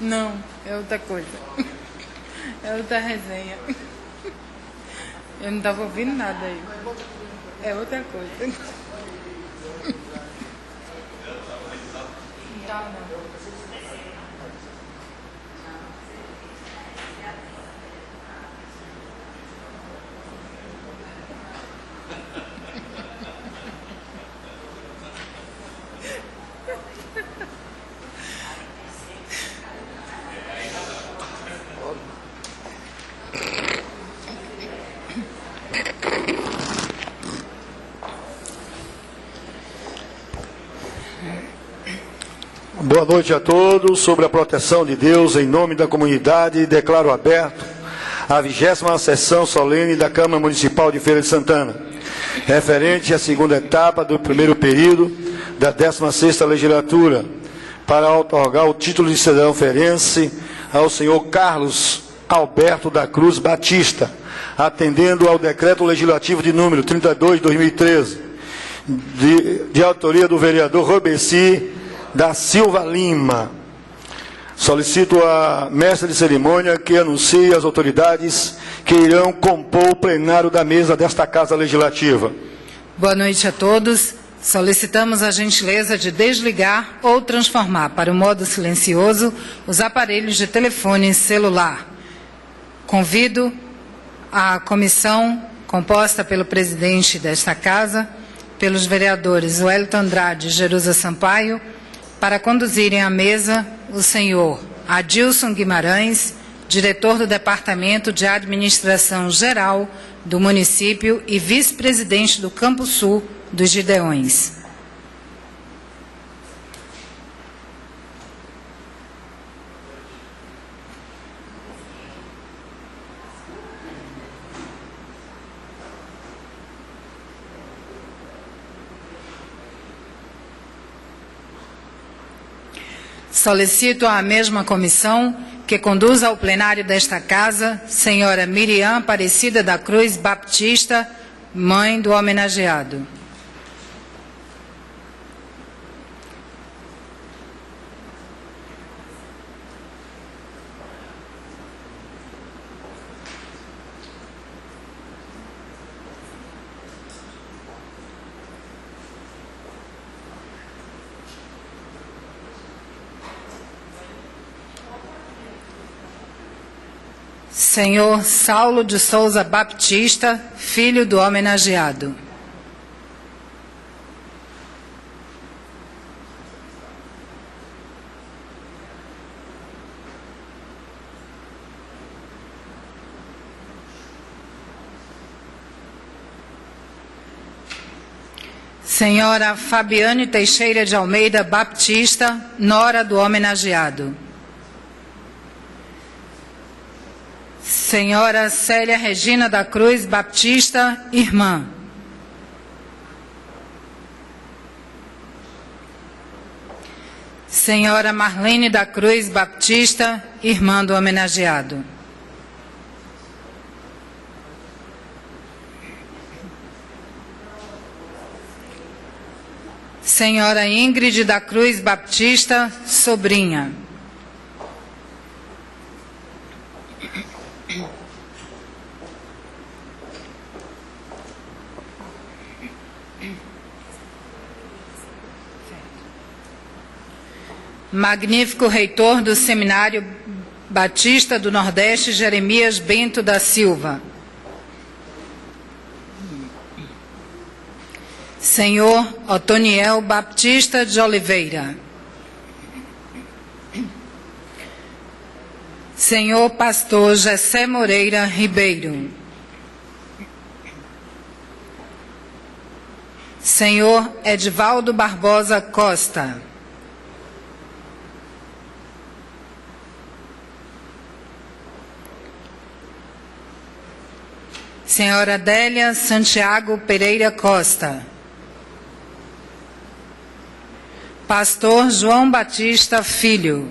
Não, é outra coisa. É outra resenha. Eu não estava ouvindo nada aí. É outra coisa. Não tá, não. Boa noite a todos. Sobre a proteção de Deus, em nome da comunidade, declaro aberto a 20ª sessão solene da Câmara Municipal de Feira de Santana, referente à segunda etapa do primeiro período da 16ª legislatura, para outorgar o título de cidadão feirense ao senhor Carlos Alberto da Cruz Batista, atendendo ao decreto legislativo de número 32 de 2013, de autoria do vereador Robeci da Silva Lima. Solicito a mestra de cerimônia que anuncie as autoridades que irão compor o plenário da mesa desta Casa Legislativa. Boa noite a todos. Solicitamos a gentileza de desligar ou transformar para o modo silencioso os aparelhos de telefone celular. Convido a comissão composta pelo presidente desta Casa, pelos vereadores Wellington Andrade e Jerusa Sampaio, para conduzirem à mesa o senhor Adilson Guimarães, diretor do Departamento de Administração Geral do município e vice-presidente do Campo Sul dos Gideões. Solicito à mesma comissão que conduza ao plenário desta Casa, senhora Miriam Aparecida da Cruz Baptista, mãe do homenageado. Senhor Saulo de Souza Baptista, filho do homenageado. Senhora Fabiane Teixeira de Almeida Baptista, nora do homenageado. Senhora Célia Regina da Cruz Baptista, irmã. Senhora Marlene da Cruz Baptista, irmã do homenageado. Senhora Ingrid da Cruz Baptista, sobrinha. Magnífico reitor do Seminário Batista do Nordeste, Jeremias Bento da Silva. Senhor Otoniel Baptista de Oliveira. Senhor Pastor Jessé Moreira Ribeiro. Senhor Edivaldo Barbosa Costa. Senhora Adélia Santiago Pereira Costa. Pastor João Batista Filho.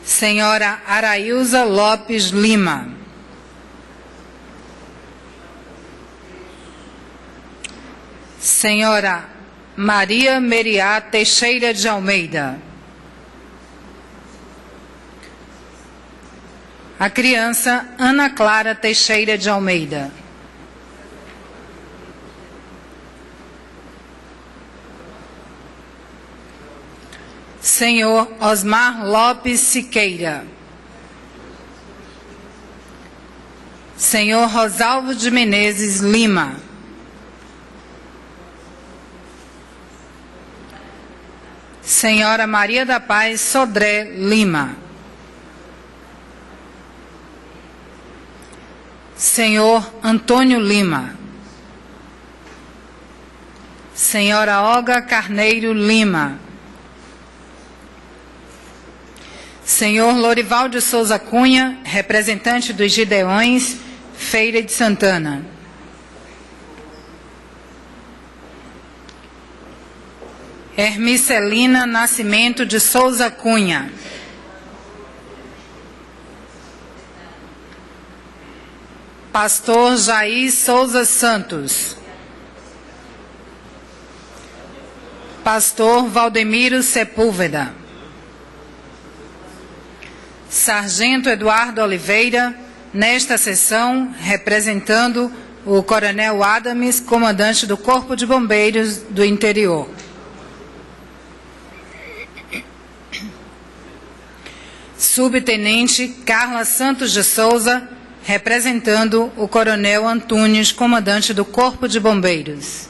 Senhora Arailza Lopes Lima. Senhora Maria Meriá Teixeira de Almeida. A criança Ana Clara Teixeira de Almeida. Senhor Osmar Lopes Siqueira. Senhor Rosalvo de Menezes Lima. Senhora Maria da Paz Sodré Lima. Senhor Antônio Lima. Senhora Olga Carneiro Lima. Senhor Lorival de Souza Cunha, representante dos Gideões, Feira de Santana. Hermicelina Nascimento de Souza Cunha. Pastor Jair Souza Santos. Pastor Valdemiro Sepúlveda. Sargento Eduardo Oliveira, nesta sessão, representando o Coronel Adams, comandante do Corpo de Bombeiros do Interior. Subtenente Carla Santos de Souza, representando o Coronel Antunes, comandante do Corpo de Bombeiros.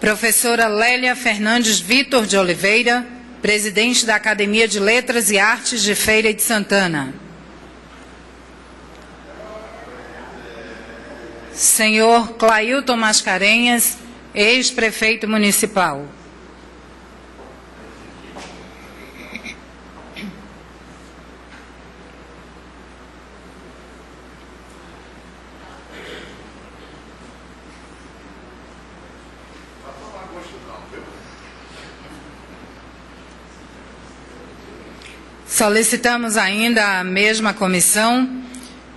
Professora Lélia Fernandes Vitor de Oliveira, presidente da Academia de Letras e Artes de Feira de Santana. Senhor Clailton Mascarenhas, ex-prefeito municipal. Solicitamos ainda a mesma comissão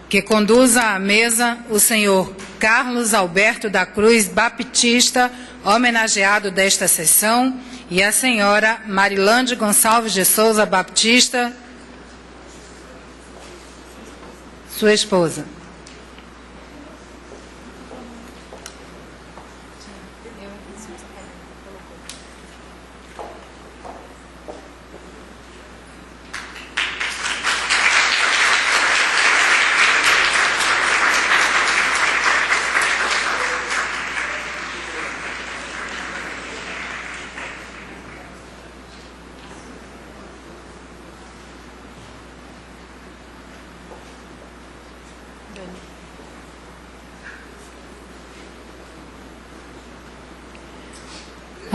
que conduza à mesa o senhor Carlos Alberto da Cruz Baptista, homenageado desta sessão, e a senhora Marilande Gonçalves de Souza Baptista, sua esposa.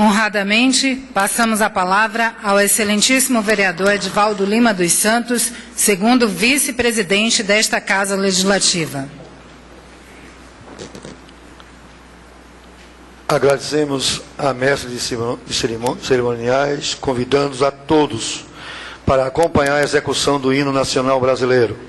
Honradamente, passamos a palavra ao excelentíssimo vereador Edivaldo Lima dos Santos, segundo vice-presidente desta Casa Legislativa. Agradecemos a mestre de cerimoniais, convidando-os a todos para acompanhar a execução do hino nacional brasileiro.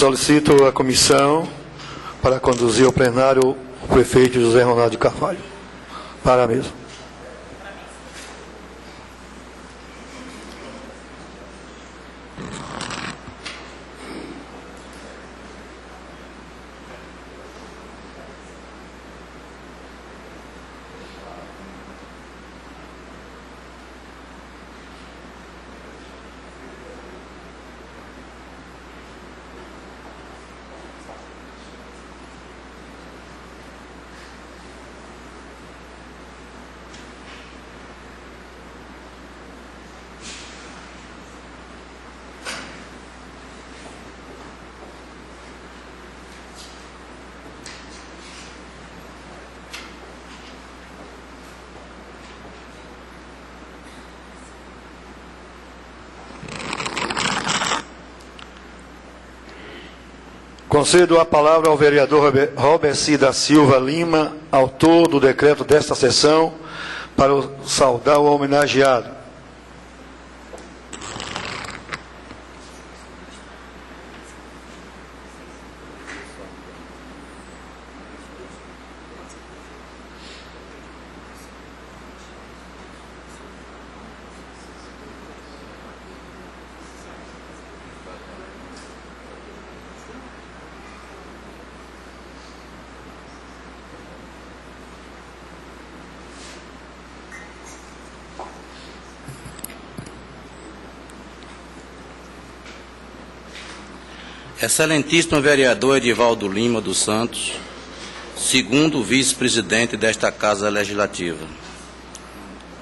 Solicito a comissão para conduzir ao plenário o prefeito José Ronaldo de Carvalho. Para a mesa. Concedo a palavra ao vereador Roberci da Silva Lima, autor do decreto desta sessão, para saudar o homenageado. Excelentíssimo vereador Edivaldo Lima dos Santos, segundo vice-presidente desta Casa Legislativa.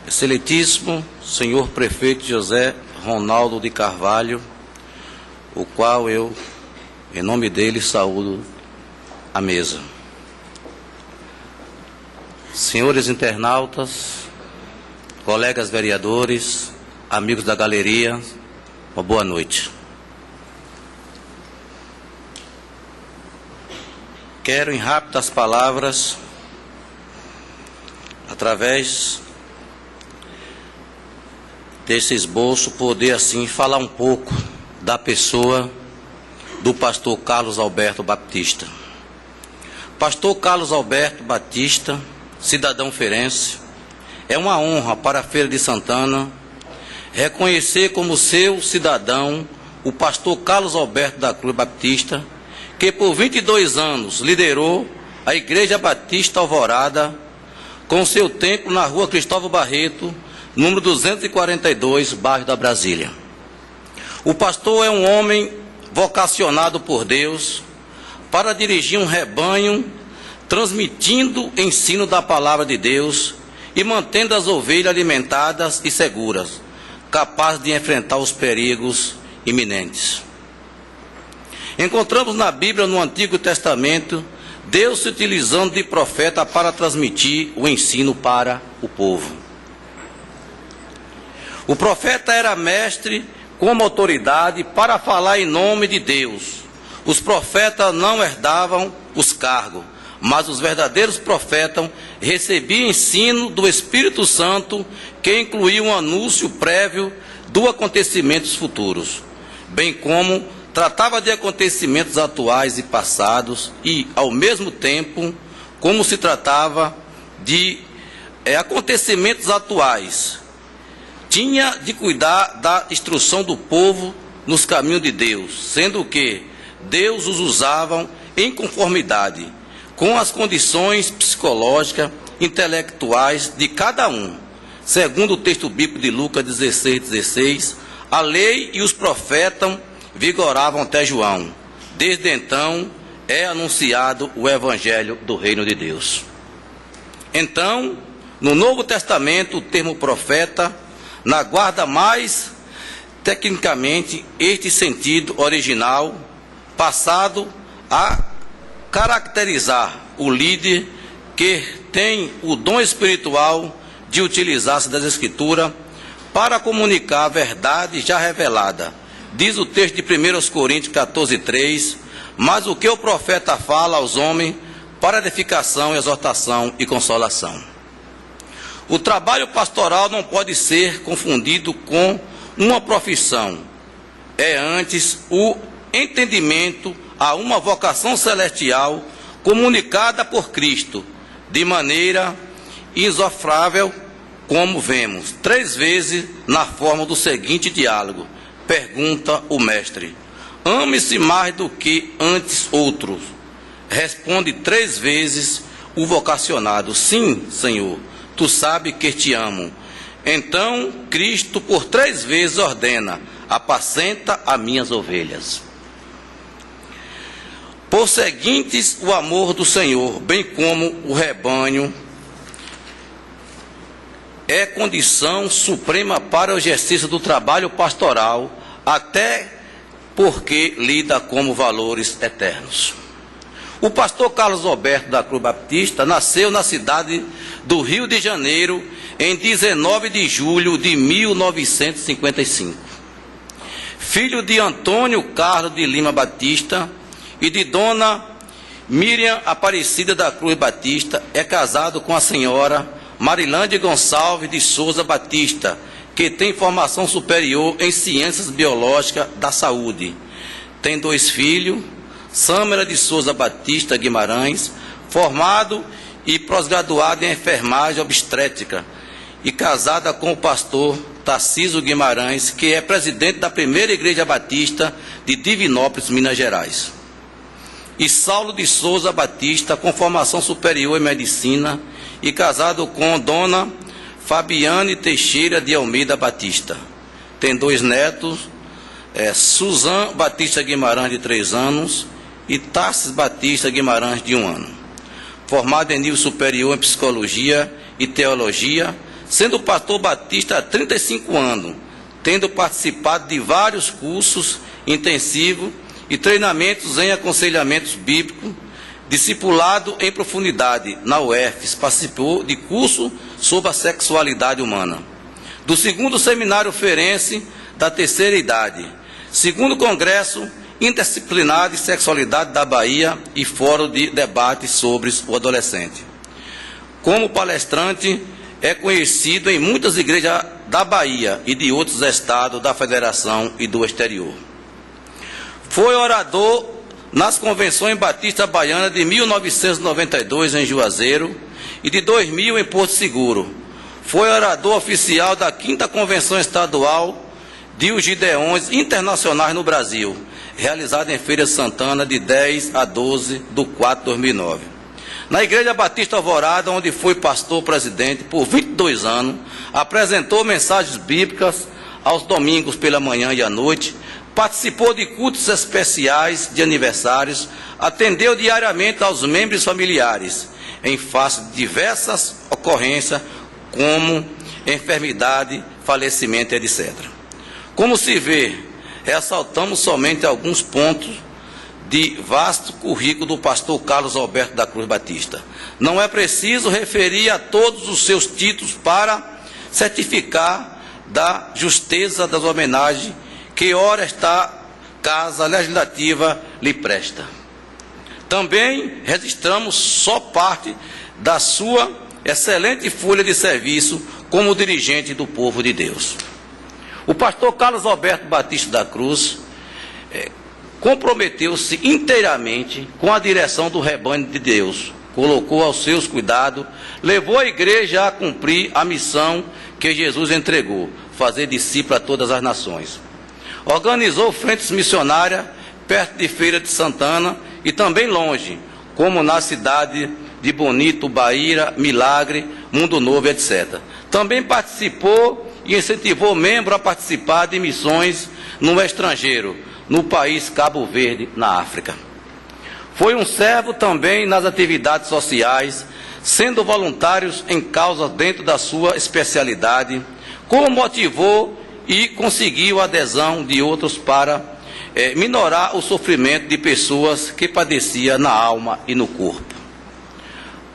Excelentíssimo senhor prefeito José Ronaldo de Carvalho, o qual eu, em nome dele, saúdo a mesa. Senhores internautas, colegas vereadores, amigos da galeria, uma boa noite. Quero, em rápidas palavras, através desse esboço, poder assim falar um pouco da pessoa do pastor Carlos Alberto Batista. Pastor Carlos Alberto Batista, cidadão feirense, é uma honra para a Feira de Santana reconhecer como seu cidadão o pastor Carlos Alberto da Cruz Batista, que por 22 anos liderou a Igreja Batista Alvorada, com seu templo na rua Cristóvão Barreto, número 242, bairro da Brasília. O pastor é um homem vocacionado por Deus para dirigir um rebanho, transmitindo o ensino da palavra de Deus e mantendo as ovelhas alimentadas e seguras, capazes de enfrentar os perigos iminentes. Encontramos na Bíblia, no Antigo Testamento, Deus se utilizando de profeta para transmitir o ensino para o povo. O profeta era mestre com uma autoridade para falar em nome de Deus. Os profetas não herdavam os cargos, mas os verdadeiros profetas recebiam ensino do Espírito Santo, que incluía um anúncio prévio dos acontecimentos futuros, bem como tratava de acontecimentos atuais e passados e, ao mesmo tempo, como se tratava de acontecimentos atuais, tinha de cuidar da instrução do povo nos caminhos de Deus, sendo que Deus os usava em conformidade com as condições psicológicas, intelectuais de cada um. Segundo o texto bíblico de Lucas 16:16, a lei e os profetas vigoravam até João. Desde então é anunciado o evangelho do reino de Deus. Então, no Novo Testamento, o termo profeta na guarda mais tecnicamente este sentido original, passado a caracterizar o líder que tem o dom espiritual de utilizar-se das Escrituras para comunicar a verdade já revelada. Diz o texto de 1 Coríntios 14:3, mas o que o profeta fala aos homens para edificação, exortação e consolação. O trabalho pastoral não pode ser confundido com uma profissão. É antes o entendimento a uma vocação celestial comunicada por Cristo, de maneira insofrável, como vemos 3 vezes na forma do seguinte diálogo. Pergunta o mestre: ame-se mais do que antes outros? Responde 3 vezes o vocacionado: sim, Senhor, tu sabes que te amo. Então Cristo por 3 vezes ordena: apacenta as minhas ovelhas. Por seguintes, o amor do Senhor, bem como o rebanho, é condição suprema para o exercício do trabalho pastoral, até porque lida como valores eternos. O pastor Carlos Alberto da Cruz Baptista nasceu na cidade do Rio de Janeiro em 19 de julho de 1955. Filho de Antônio Carlos de Lima Batista e de dona Miriam Aparecida da Cruz Batista, é casado com a senhora Marilande Gonçalves de Souza Batista, que tem formação superior em Ciências Biológicas da Saúde. Tem 2 filhos, Sâmara de Souza Batista Guimarães, formado e pós-graduado em enfermagem obstétrica, e casada com o pastor Tarcísio Guimarães, que é presidente da primeira Igreja Batista de Divinópolis, Minas Gerais. E Saulo de Souza Batista, com formação superior em medicina, e casado com dona Fabiane Teixeira de Almeida Batista. Tem 2 netos, Suzan Batista Guimarães, de 3 anos, e Tarsis Batista Guimarães, de 1 ano. Formado em nível superior em psicologia e teologia, sendo pastor batista há 35 anos, tendo participado de vários cursos intensivos e treinamentos em aconselhamentos bíblicos, discipulado em profundidade na UFES, participou de curso sobre a sexualidade humana, do 2º Seminário Ferense da Terceira Idade, 2º Congresso Interdisciplinar de Sexualidade da Bahia e Fórum de Debate sobre o Adolescente. Como palestrante, é conhecido em muitas igrejas da Bahia e de outros estados da Federação e do exterior. Foi orador nas Convenções Batista Baiana de 1992 em Juazeiro e de 2000 em Porto Seguro. Foi orador oficial da 5ª Convenção Estadual de os Gideões Internacionais no Brasil, realizada em Feira de Santana de 10 a 12 de 4 de 2009. Na Igreja Batista Alvorada, onde foi pastor-presidente por 22 anos, apresentou mensagens bíblicas aos domingos pela manhã e à noite, participou de cultos especiais de aniversários, atendeu diariamente aos membros familiares, em face de diversas ocorrências, como enfermidade, falecimento, etc. Como se vê, ressaltamos somente alguns pontos de vasto currículo do pastor Carlos Alberto da Cruz Batista. Não é preciso referir a todos os seus títulos para certificar da justeza das homenagens que ora esta Casa Legislativa lhe presta. Também registramos só parte da sua excelente folha de serviço como dirigente do povo de Deus. O pastor Carlos Alberto Batista da Cruz comprometeu-se inteiramente com a direção do rebanho de Deus, colocou aos seus cuidados, levou a igreja a cumprir a missão que Jesus entregou, fazer discípulo a todas as nações. Organizou frentes missionárias perto de Feira de Santana e também longe, como na cidade de Bonito, Bahia, Milagre, Mundo Novo, etc. Também participou e incentivou membros a participar de missões no estrangeiro, no país Cabo Verde, na África. Foi um servo também nas atividades sociais, sendo voluntários em causas dentro da sua especialidade, como motivou e conseguiu a adesão de outros para minorar o sofrimento de pessoas que padeciam na alma e no corpo.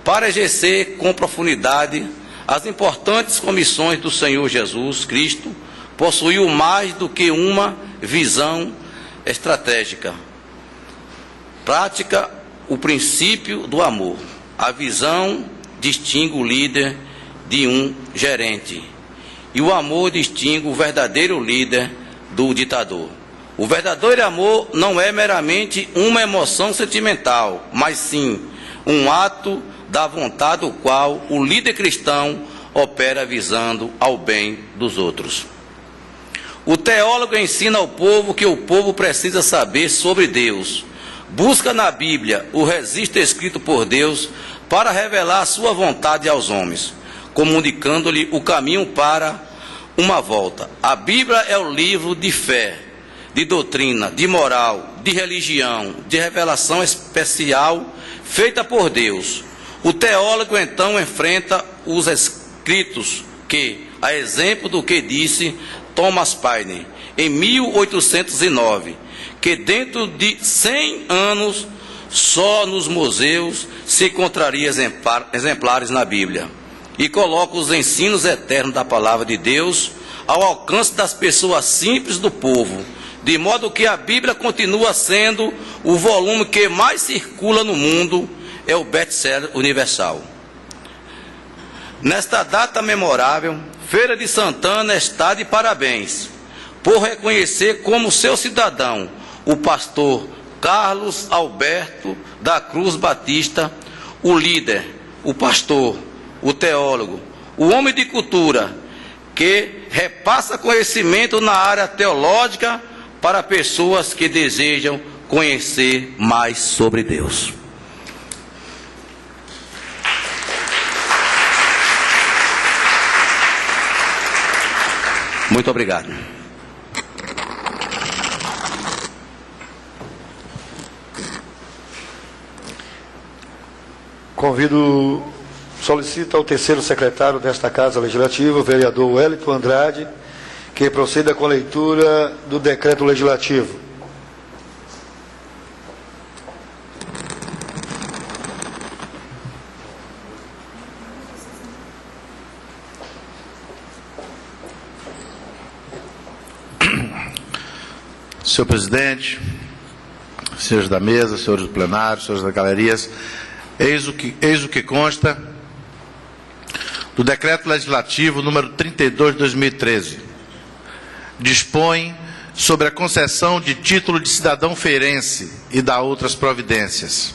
Para exercer com profundidade as importantes comissões do Senhor Jesus Cristo, possuiu mais do que uma visão estratégica. Prática o princípio do amor. A visão distingue o líder de um gerente. E o amor distingue o verdadeiro líder do ditador. O verdadeiro amor não é meramente uma emoção sentimental, mas sim um ato da vontade do qual o líder cristão opera visando ao bem dos outros. O teólogo ensina ao povo que o povo precisa saber sobre Deus. Busca na Bíblia o registro escrito por Deus para revelar a sua vontade aos homens, comunicando-lhe o caminho para uma volta. A Bíblia é o livro de fé, de doutrina, de moral, de religião, de revelação especial feita por Deus. O teólogo então enfrenta os escritos que, a exemplo do que disse Thomas Paine em 1809, que dentro de 100 anos só nos museus se encontraria exemplares na Bíblia, e coloca os ensinos eternos da palavra de Deus ao alcance das pessoas simples do povo, de modo que a Bíblia continua sendo o volume que mais circula no mundo, é o best-seller universal. Nesta data memorável, Feira de Santana está de parabéns por reconhecer como seu cidadão o pastor Carlos Alberto da Cruz Batista, o líder, o pastor, o teólogo, o homem de cultura, que repassa conhecimento na área teológica para pessoas que desejam conhecer mais sobre Deus. Muito obrigado. Solicito ao terceiro secretário desta Casa Legislativa, o vereador Wellington Andrade, que proceda com a leitura do decreto legislativo. Senhor presidente, senhores da mesa, senhores do plenário, senhores das galerias, eis o que consta do decreto legislativo número 32 de 2013. Dispõe sobre a concessão de título de cidadão feirense e dá outras providências.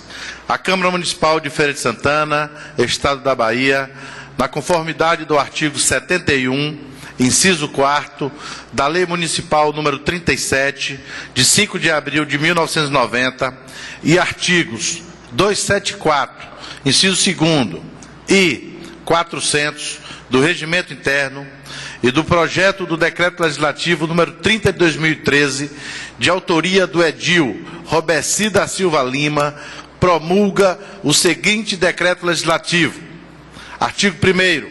A Câmara Municipal de Feira de Santana, Estado da Bahia, na conformidade do artigo 71, inciso 4º, da Lei Municipal número 37, de 5 de abril de 1990, e artigos 274, inciso 2º e 400 do Regimento Interno e do projeto do Decreto Legislativo número 30 de 2013, de autoria do edil Roberci da Silva Lima, promulga o seguinte decreto legislativo. Artigo 1º.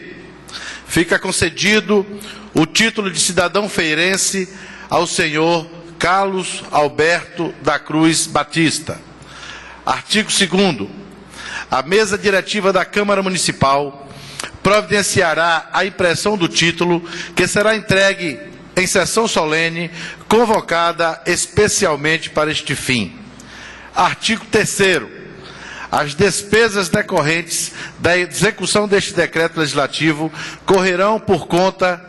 Fica concedido o título de cidadão feirense ao senhor Carlos Alberto da Cruz Batista. Artigo 2º. A mesa diretiva da Câmara Municipal providenciará a impressão do título, que será entregue em sessão solene, convocada especialmente para este fim. Artigo 3º. As despesas decorrentes da execução deste decreto legislativo correrão por conta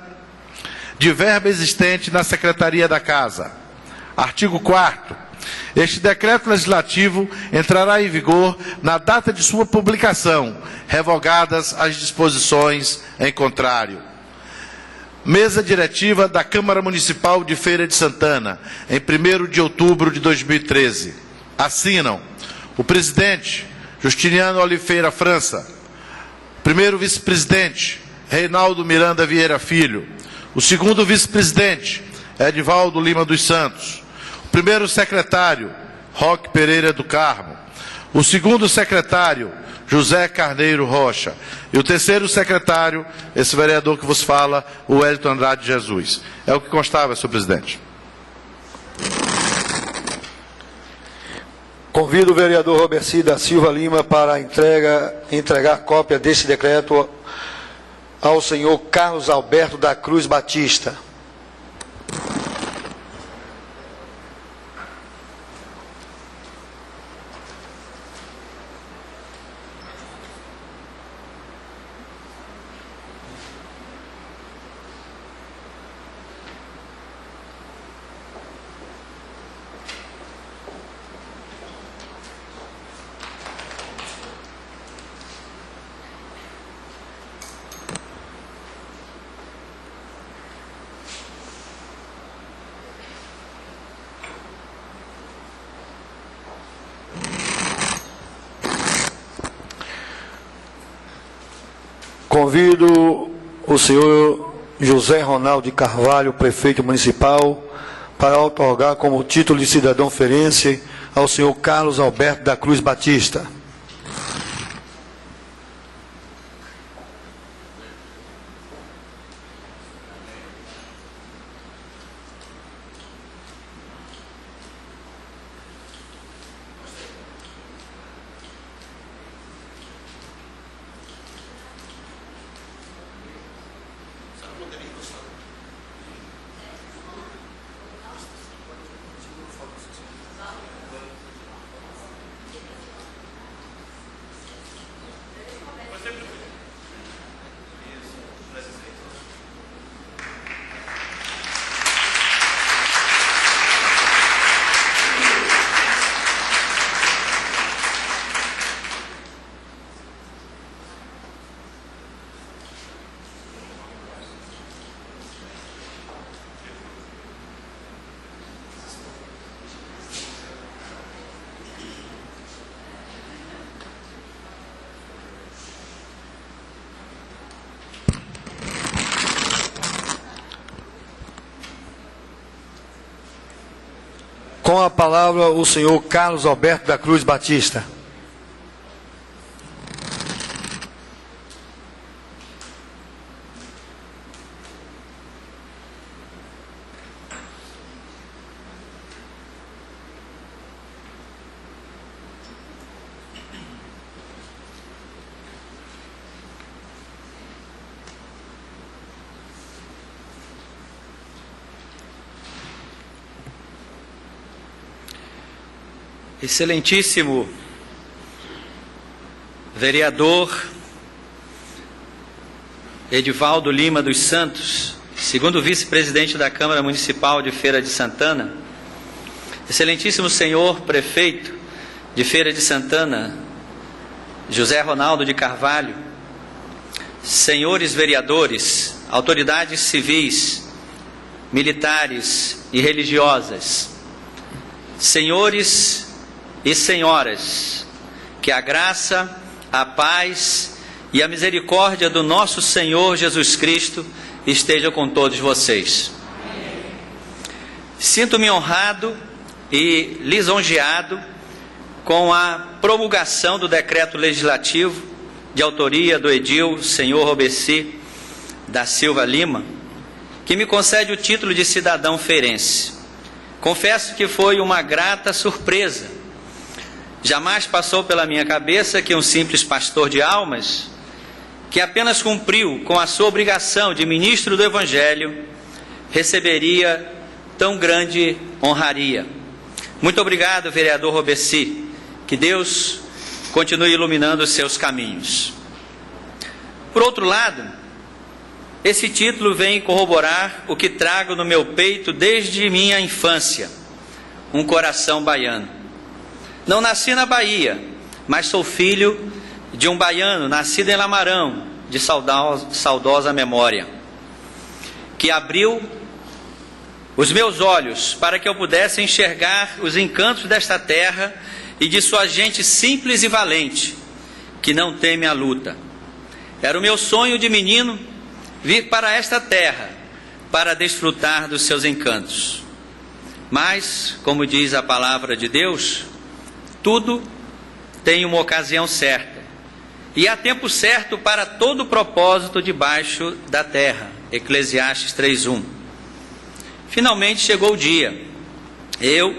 de verba existente na Secretaria da Casa. Artigo 4º. Este decreto legislativo entrará em vigor na data de sua publicação, revogadas as disposições em contrário. Mesa diretiva da Câmara Municipal de Feira de Santana, em 1º de outubro de 2013. Assinam o presidente Justiniano Oliveira França, primeiro vice-presidente Reinaldo Miranda Vieira Filho, o segundo vice-presidente Edivaldo Lima dos Santos, o primeiro secretário Roque Pereira do Carmo, o segundo secretário José Carneiro Rocha e o terceiro secretário, esse vereador que vos fala, o Wellington Andrade Jesus. É o que constava, senhor presidente. Convido o vereador Roberci da Silva Lima para entregar cópia desse decreto ao senhor Carlos Alberto da Cruz Batista. Convido o senhor José Ronaldo de Carvalho, prefeito municipal, para outorgar como título de cidadão feirense ao senhor Carlos Alberto da Cruz Batista. Com a palavra, o senhor Carlos Alberto da Cruz Batista. Excelentíssimo vereador Edivaldo Lima dos Santos, segundo vice-presidente da Câmara Municipal de Feira de Santana, excelentíssimo senhor prefeito de Feira de Santana, José Ronaldo de Carvalho, senhores vereadores, autoridades civis, militares e religiosas, senhores e senhoras, que a graça, a paz e a misericórdia do nosso Senhor Jesus Cristo esteja com todos vocês. Sinto-me honrado e lisonjeado com a promulgação do decreto legislativo de autoria do edil senhor Roberci da Silva Lima, que me concede o título de cidadão feirense. Confesso que foi uma grata surpresa. Jamais passou pela minha cabeça que um simples pastor de almas, que apenas cumpriu com a sua obrigação de ministro do Evangelho, receberia tão grande honraria. Muito obrigado, vereador Roberci. Que Deus continue iluminando os seus caminhos. Por outro lado, esse título vem corroborar o que trago no meu peito desde minha infância, um coração baiano. Não nasci na Bahia, mas sou filho de um baiano nascido em Lamarão, de saudosa memória. que abriu os meus olhos para que eu pudesse enxergar os encantos desta terra e de sua gente simples e valente, que não teme a luta. Era o meu sonho de menino vir para esta terra para desfrutar dos seus encantos. Mas, como diz a palavra de Deus, tudo tem uma ocasião certa, e há tempo certo para todo propósito debaixo da terra. Eclesiastes 3:1. Finalmente chegou o dia. Eu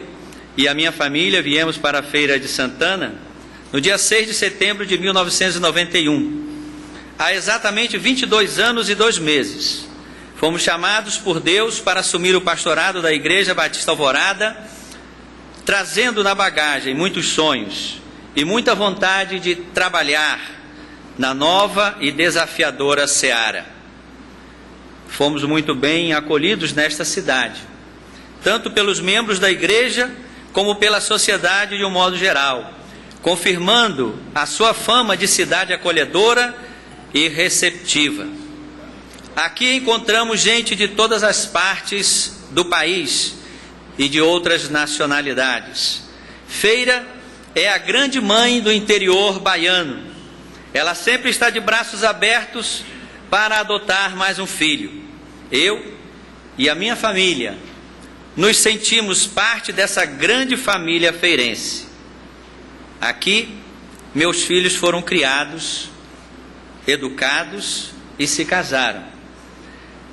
e a minha família viemos para a Feira de Santana no dia 6 de setembro de 1991. Há exatamente 22 anos e 2 meses. Fomos chamados por Deus para assumir o pastorado da Igreja Batista Alvorada, trazendo na bagagem muitos sonhos e muita vontade de trabalhar na nova e desafiadora seara. Fomos muito bem acolhidos nesta cidade, tanto pelos membros da igreja como pela sociedade de um modo geral, confirmando a sua fama de cidade acolhedora e receptiva. Aqui encontramos gente de todas as partes do país e de outras nacionalidades. Feira é a grande mãe do interior baiano. Ela sempre está de braços abertos para adotar mais um filho. Eu e a minha família nos sentimos parte dessa grande família feirense. Aqui, meus filhos foram criados, educados e se casaram.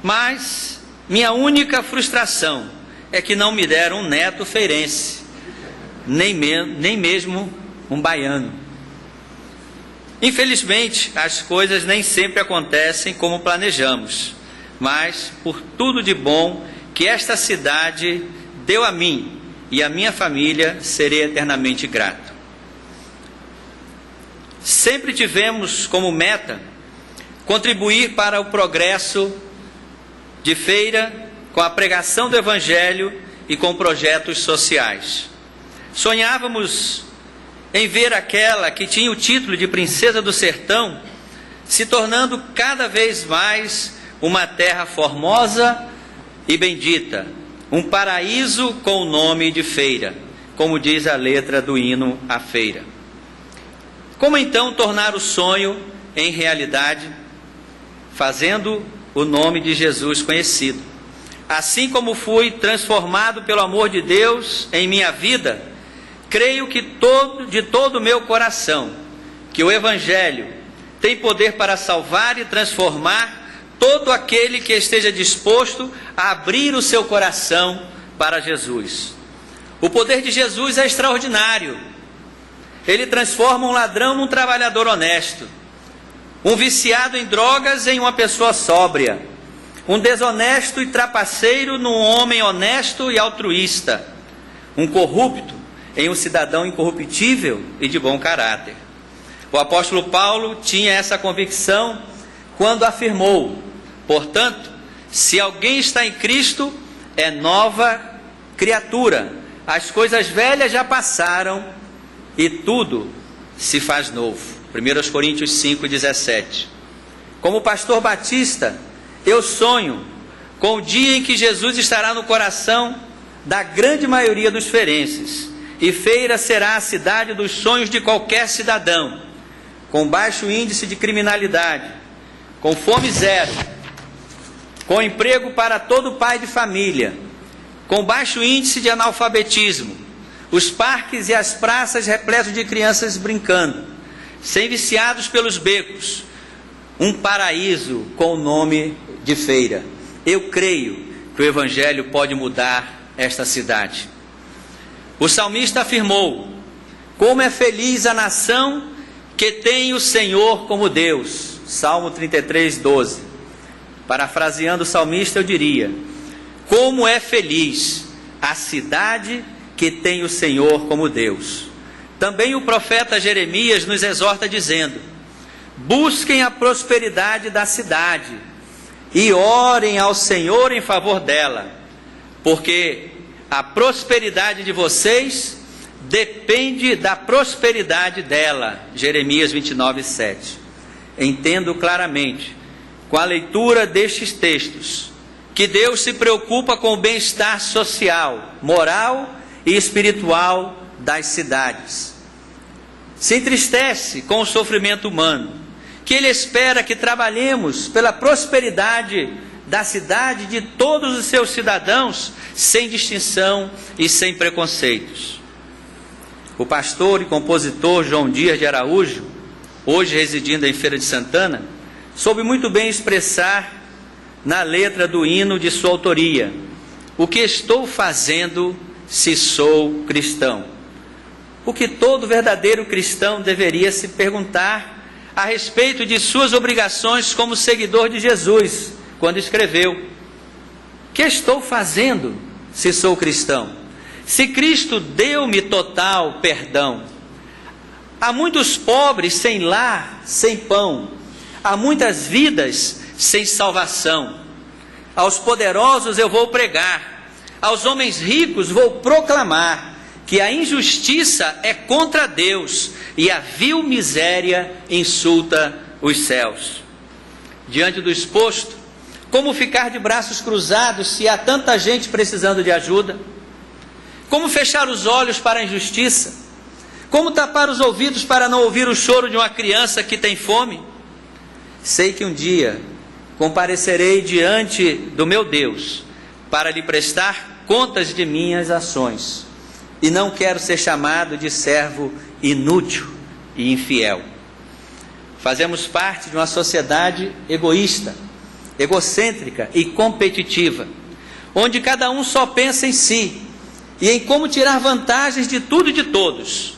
Mas minha única frustração é que não me deram um neto feirense, nem mesmo um baiano. Infelizmente, as coisas nem sempre acontecem como planejamos, mas por tudo de bom que esta cidade deu a mim e a minha família, serei eternamente grato. Sempre tivemos como meta contribuir para o progresso de Feira com a pregação do Evangelho e com projetos sociais. Sonhávamos em ver aquela que tinha o título de Princesa do Sertão se tornando cada vez mais uma terra formosa e bendita, um paraíso com o nome de Feira, como diz a letra do hino à feira. Como então tornar o sonho em realidade, fazendo o nome de Jesus conhecido? Assim como fui transformado pelo amor de Deus em minha vida, creio que de todo o meu coração, que o Evangelho tem poder para salvar e transformar todo aquele que esteja disposto a abrir o seu coração para Jesus. O poder de Jesus é extraordinário. Ele transforma um ladrão num trabalhador honesto, um viciado em drogas em uma pessoa sóbria, um desonesto e trapaceiro num homem honesto e altruísta, um corrupto em um cidadão incorruptível e de bom caráter. O apóstolo Paulo tinha essa convicção quando afirmou: portanto, se alguém está em Cristo, é nova criatura. As coisas velhas já passaram e tudo se faz novo. 1 Coríntios 5,17. Como pastor batista, eu sonho com o dia em que Jesus estará no coração da grande maioria dos feirenses, e Feira será a cidade dos sonhos de qualquer cidadão, com baixo índice de criminalidade, com fome zero, com emprego para todo pai de família, com baixo índice de analfabetismo, os parques e as praças repletos de crianças brincando, sem viciados pelos becos, um paraíso com o nome de Feira. Eu creio que o Evangelho pode mudar esta cidade. O salmista afirmou: como é feliz a nação que tem o Senhor como Deus. Salmo 33:12. Parafraseando o salmista, eu diria: como é feliz a cidade que tem o Senhor como Deus. Também o profeta Jeremias nos exorta dizendo: busquem a prosperidade da cidade e orem ao Senhor em favor dela, porque a prosperidade de vocês depende da prosperidade dela. Jeremias 29:7. Entendo claramente, com a leitura destes textos, que Deus se preocupa com o bem-estar social, moral e espiritual das cidades. Se entristece com o sofrimento humano, que Ele espera que trabalhemos pela prosperidade da cidade de todos os seus cidadãos, sem distinção e sem preconceitos. O pastor e compositor João Dias de Araújo, hoje residindo em Feira de Santana, soube muito bem expressar na letra do hino de sua autoria: o que estou fazendo se sou cristão? O que todo verdadeiro cristão deveria se perguntar a respeito de suas obrigações como seguidor de Jesus, quando escreveu: o que estou fazendo se sou cristão? Se Cristo deu-me total perdão. Há muitos pobres sem lar, sem pão. Há muitas vidas sem salvação. Aos poderosos eu vou pregar, aos homens ricos vou proclamar que a injustiça é contra Deus e a vil miséria insulta os céus. Diante do exposto, como ficar de braços cruzados se há tanta gente precisando de ajuda? Como fechar os olhos para a injustiça? Como tapar os ouvidos para não ouvir o choro de uma criança que tem fome? Sei que um dia comparecerei diante do meu Deus para lhe prestar contas de minhas ações, e não quero ser chamado de servo inútil e infiel. Fazemos parte de uma sociedade egoísta, egocêntrica e competitiva, onde cada um só pensa em si e em como tirar vantagens de tudo e de todos.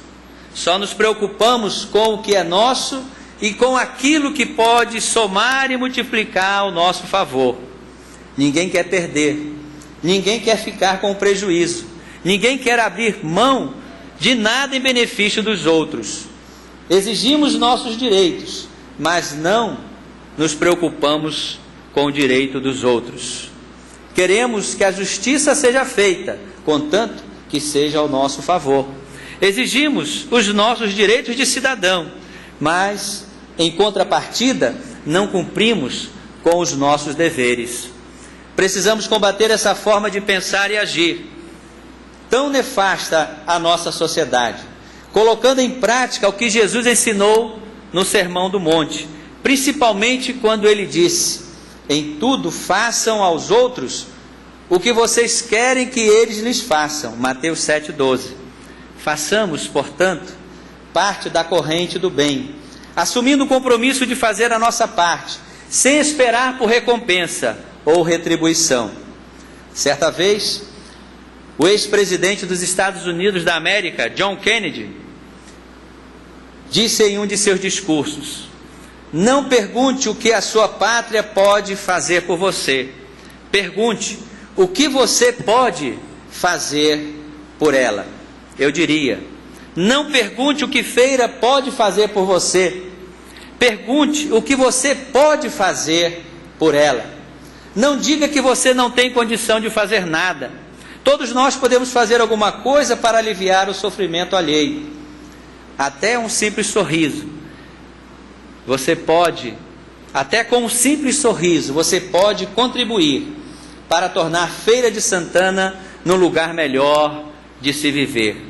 Só nos preocupamos com o que é nosso e com aquilo que pode somar e multiplicar ao nosso favor. Ninguém quer perder, ninguém quer ficar com prejuízo, ninguém quer abrir mão de nada em benefício dos outros. Exigimos nossos direitos, mas não nos preocupamos com o direito dos outros. Queremos que a justiça seja feita, contanto que seja ao nosso favor. Exigimos os nossos direitos de cidadão, mas, em contrapartida, não cumprimos com os nossos deveres. Precisamos combater essa forma de pensar e agir, tão nefasta à nossa sociedade, colocando em prática o que Jesus ensinou no Sermão do Monte, principalmente quando ele disse: em tudo façam aos outros o que vocês querem que eles lhes façam. Mateus 7,12. Façamos, portanto, parte da corrente do bem, assumindo o compromisso de fazer a nossa parte, sem esperar por recompensa ou retribuição. Certa vez, o ex-presidente dos Estados Unidos da América, John Kennedy, disse em um de seus discursos: não pergunte o que a sua pátria pode fazer por você, pergunte o que você pode fazer por ela. Eu diria: não pergunte o que Feira pode fazer por você, pergunte o que você pode fazer por ela. Não diga que você não tem condição de fazer nada. Todos nós podemos fazer alguma coisa para aliviar o sofrimento alheio. Até um simples sorriso. Você pode, até com um simples sorriso, você pode contribuir para tornar Feira de Santana num lugar melhor de se viver.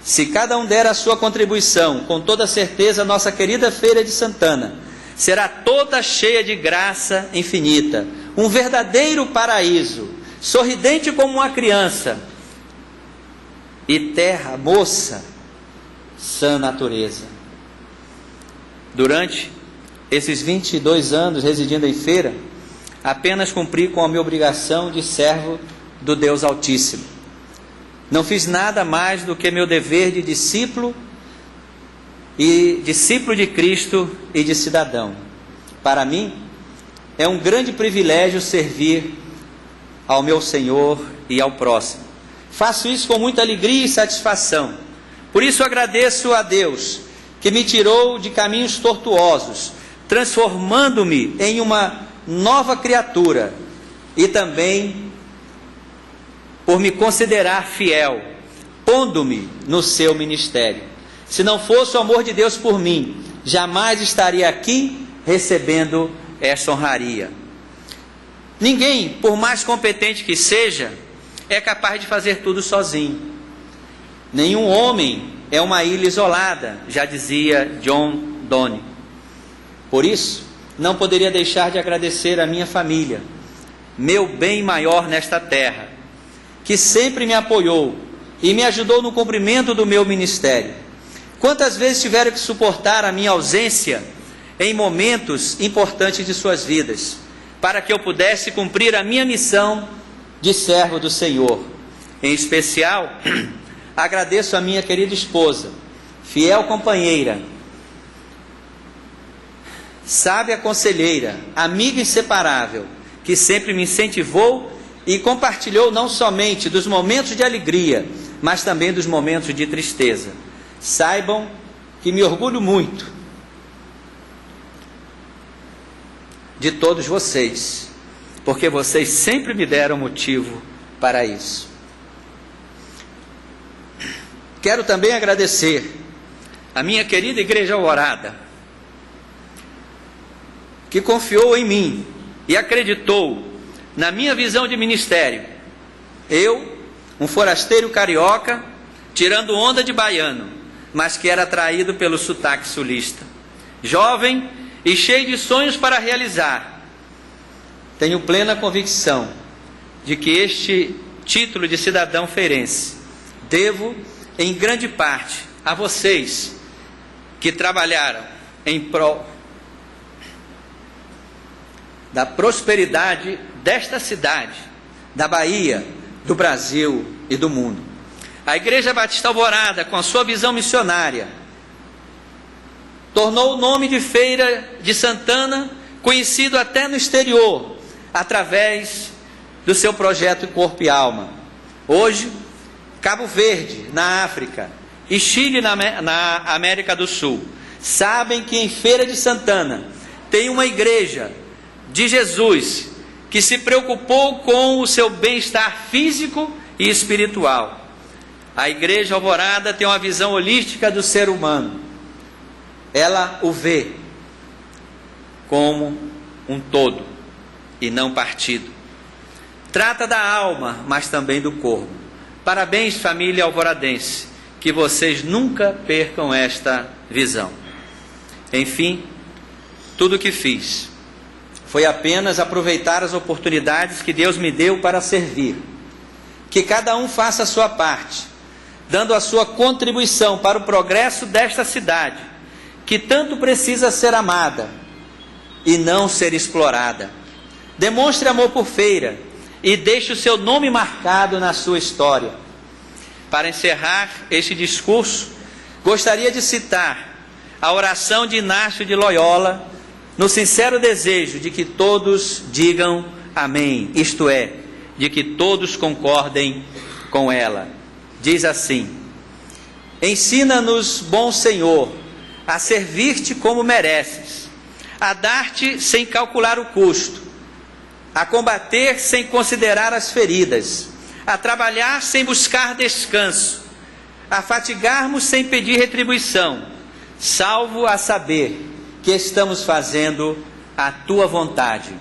Se cada um der a sua contribuição, com toda certeza nossa querida Feira de Santana será toda cheia de graça infinita, um verdadeiro paraíso, sorridente como uma criança, e terra moça, sã natureza. Durante esses 22 anos residindo em Feira, apenas cumpri com a minha obrigação de servo do Deus Altíssimo. Não fiz nada mais do que meu dever de discípulo de Cristo e de cidadão. Para mim, é um grande privilégio servir ao meu Senhor e ao próximo. Faço isso com muita alegria e satisfação. Por isso agradeço a Deus, que me tirou de caminhos tortuosos, transformando-me em uma nova criatura, e também por me considerar fiel, pondo-me no seu ministério. Se não fosse o amor de Deus por mim, jamais estaria aqui recebendo essa honraria. Ninguém, por mais competente que seja, é capaz de fazer tudo sozinho. Nenhum homem é uma ilha isolada, já dizia John Donne. Por isso, não poderia deixar de agradecer à minha família, meu bem maior nesta terra, que sempre me apoiou e me ajudou no cumprimento do meu ministério. Quantas vezes tiveram que suportar a minha ausência em momentos importantes de suas vidas, para que eu pudesse cumprir a minha missão de servo do Senhor. Em especial, agradeço a minha querida esposa, fiel companheira, sábia conselheira, amiga inseparável, que sempre me incentivou e compartilhou não somente dos momentos de alegria, mas também dos momentos de tristeza. Saibam que me orgulho muito de todos vocês, porque vocês sempre me deram motivo para isso. Quero também agradecer a minha querida Igreja Alvorada, que confiou em mim e acreditou na minha visão de ministério. Eu, um forasteiro carioca, tirando onda de baiano, mas que era atraído pelo sotaque sulista, jovem e cheio de sonhos para realizar, tenho plena convicção de que este título de cidadão feirense devo, em grande parte, a vocês que trabalharam em prol da prosperidade desta cidade, da Bahia, do Brasil e do mundo. A Igreja Batista Alvorada, com a sua visão missionária, tornou o nome de Feira de Santana conhecido até no exterior, através do seu projeto Corpo e Alma. Hoje, Cabo Verde, na África, e Chile, na América do Sul, sabem que em Feira de Santana tem uma igreja de Jesus que se preocupou com o seu bem-estar físico e espiritual. A Igreja Alvorada tem uma visão holística do ser humano. Ela o vê como um todo e não partido. Trata da alma, mas também do corpo. Parabéns, família alvoradense, que vocês nunca percam esta visão. Enfim, tudo o que fiz foi apenas aproveitar as oportunidades que Deus me deu para servir. Que cada um faça a sua parte, dando a sua contribuição para o progresso desta cidade, que tanto precisa ser amada e não ser explorada. Demonstre amor por Feira e deixe o seu nome marcado na sua história. Para encerrar este discurso, gostaria de citar a oração de Inácio de Loyola, no sincero desejo de que todos digam amém, isto é, de que todos concordem com ela. Diz assim: ensina-nos, bom Senhor, a servir-te como mereces, a dar-te sem calcular o custo, a combater sem considerar as feridas, a trabalhar sem buscar descanso, a fatigarmos sem pedir retribuição, salvo a saber que estamos fazendo a tua vontade.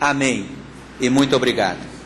Amém. E muito obrigado.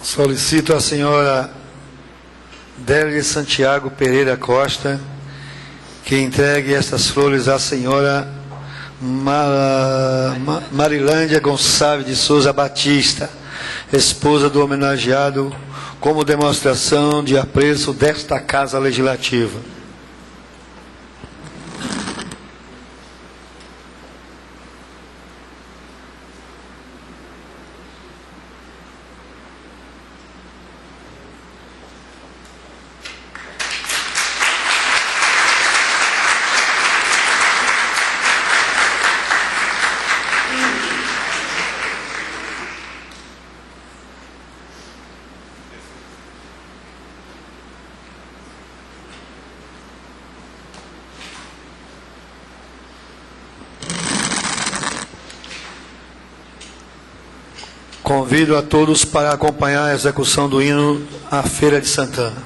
Solicito a senhora Délia Santiago Pereira Costa que entregue estas flores à senhora Marilândia Gonçalves de Souza Batista, esposa do homenageado, como demonstração de apreço desta Casa Legislativa. Convido a todos para acompanhar a execução do hino à Feira de Santana.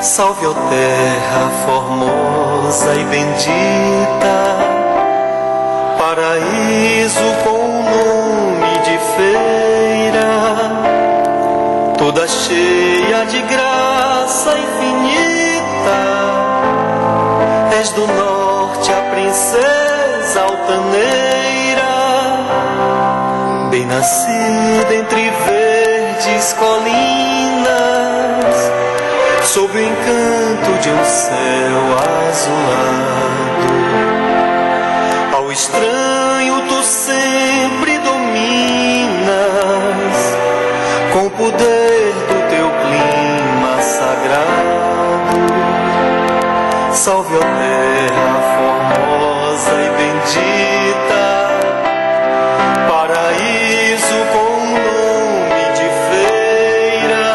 Salve, ó terra formosa e bendita, paraíso com nome de feira, toda cheia de graça infinita. És do norte a princesa altaneira, bem nascida entre verdes colinas, sob o encanto de um céu azulado. Ao estranho tu sempre dominas, com o poder do teu clima sagrado. Salve, ó terra formosa e bendita, paraíso com nome de feira,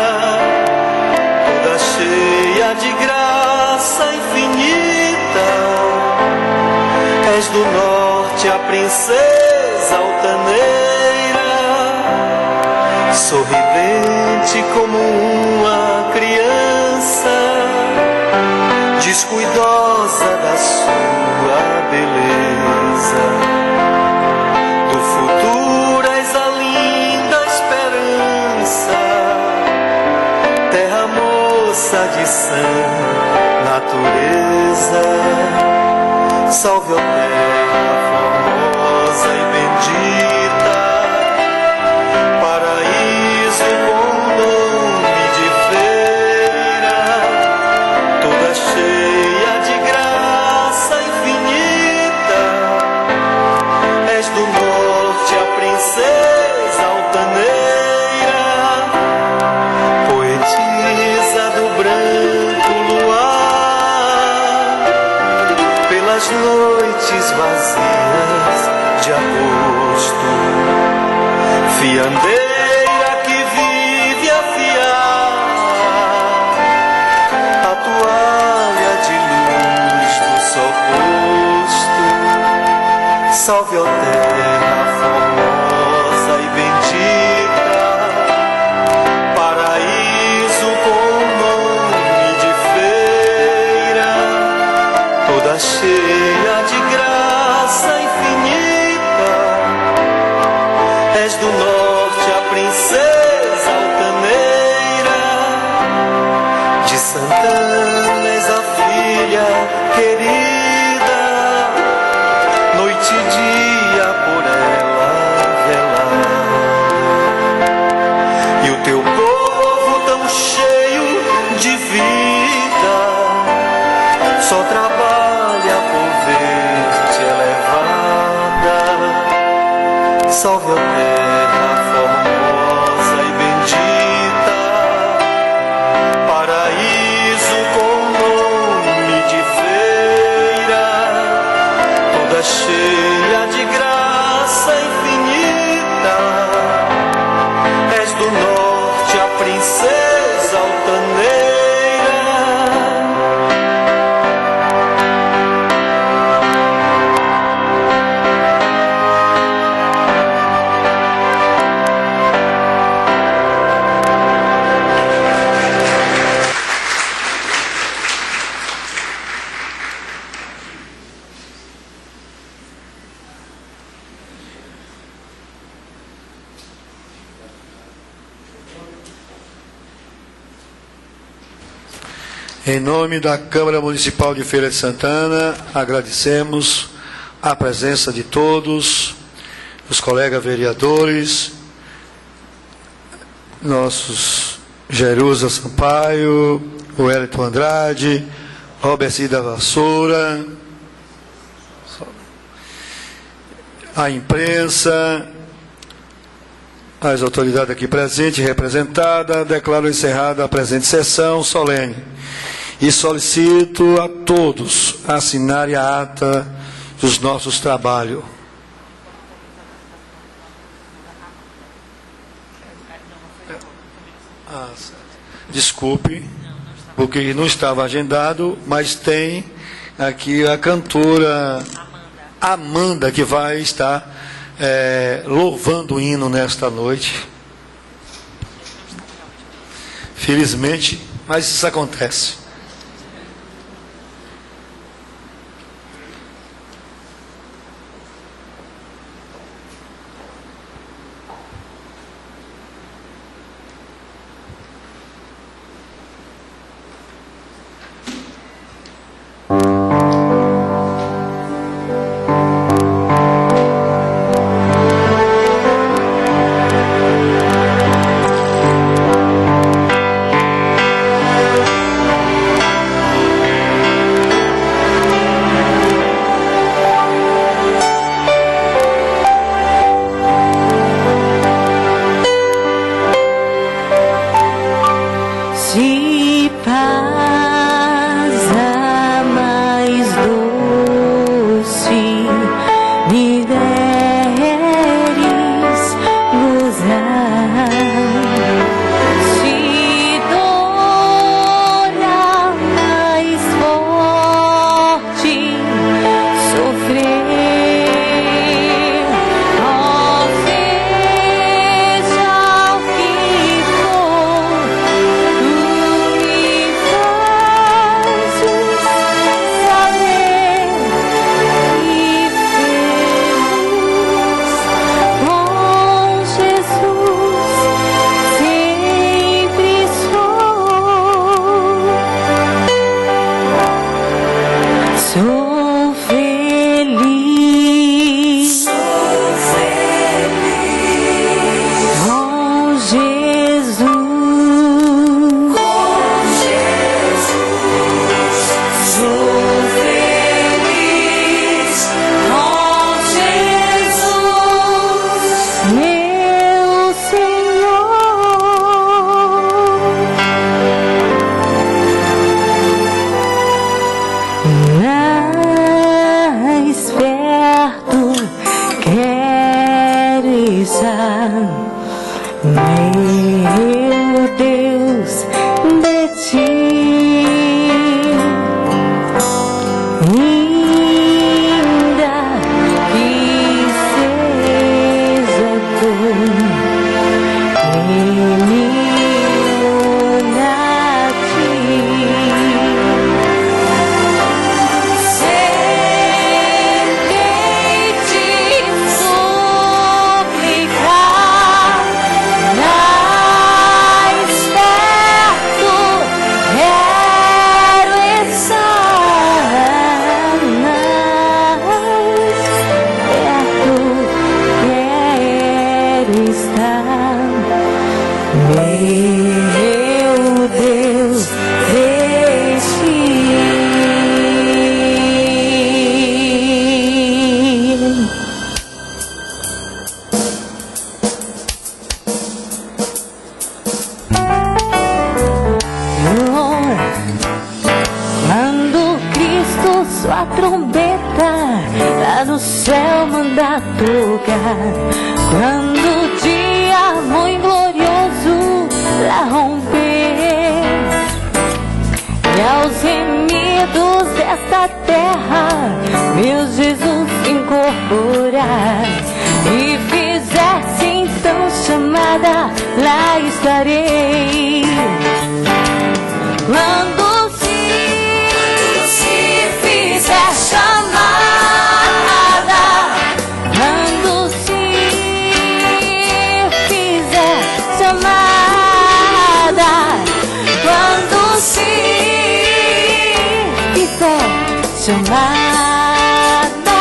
toda cheia de graça infinita. És do norte a princesa altaneira, sorridente como uma criança, descuidosa da sua beleza. Do futuro és a linda esperança, terra moça de sã natureza. Salve, ó terra formosa e bendita, paraíso com nome de feira, toda cheia de graça infinita. És do norte a princesa altaneira, poetisa do branco luar, pelas noites vazias de agosto, fiandeira que vive a fiar a toalha de luz do sol posto. Salve, ó terra formosa e bendita, paraíso com nome de feira, toda cheia de graça infinita. És do norte a princesa altaneira, de Santana és a filha querida, noite e dia por ela velada. E o teu povo tão cheio de vida, só trabalha por ver-te elevada. Salve, ó terra formosa e bendita, paraíso com nome de feira, toda cheia de graça infinita. És do norte a princesa altaneira. Em nome da Câmara Municipal de Feira de Santana, agradecemos a presença de todos, os colegas vereadores, nossos Jerusa Sampaio, Wellington Andrade, Roberci da Vassoura, a imprensa, as autoridades aqui presentes, representadas. Declaro encerrada a presente sessão solene e solicito a todos assinarem a ata dos nossos trabalhos. Desculpe, porque não estava agendado, mas tem aqui a cantora Amanda, que vai estar louvando o hino nesta noite. Felizmente, mas isso acontece. Meu Deus, de ti, ainda que seja tu, me una a ti. Sentei te suplicar, mais perto quero estar, mais perto quero estar, meu Deus, deixe. Quando Cristo sua trombeta lá no céu manda tocar, quando o dia muito glorioso lá romper, e aos remidos desta terra meu Jesus incorporar, e fizesse então chamada, lá estarei. Quando se fizer chamada, quando se fizer chamada, quando se fizer chamada,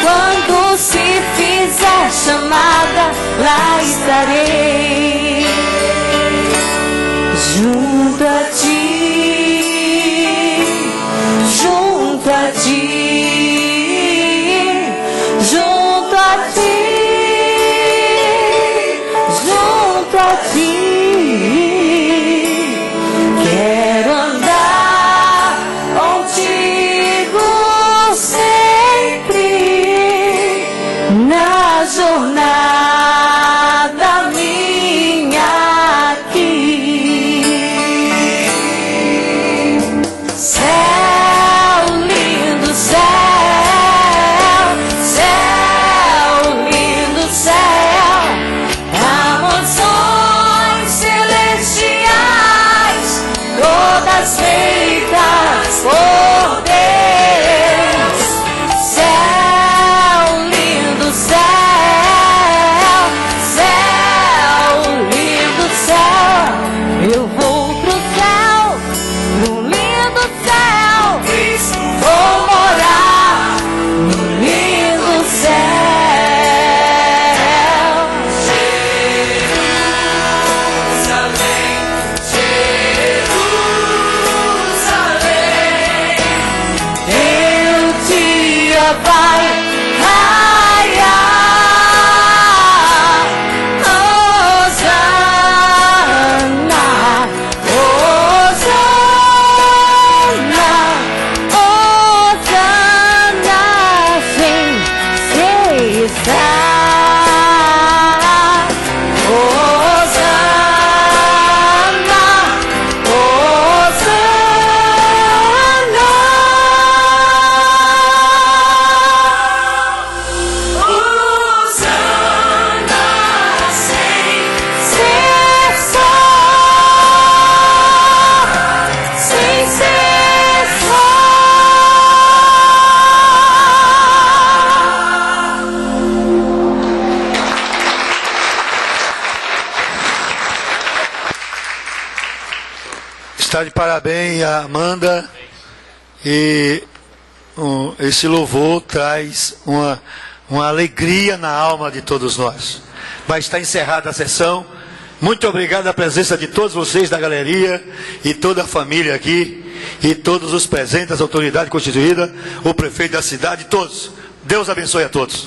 quando se fizer chamada, lá estarei. Junto a ti, junto a ti, junto a ti, junto a ti. Quero andar contigo sempre na jornada minha. vai raiar. Hosana, Hosana, Hosana, sim, sim, está. Está de parabéns a Amanda, e esse louvor traz uma alegria na alma de todos nós. Mas está encerrada a sessão. Muito obrigado à presença de todos vocês da galeria e toda a família aqui, e todos os presentes, a autoridade constituída, o prefeito da cidade, todos. Deus abençoe a todos.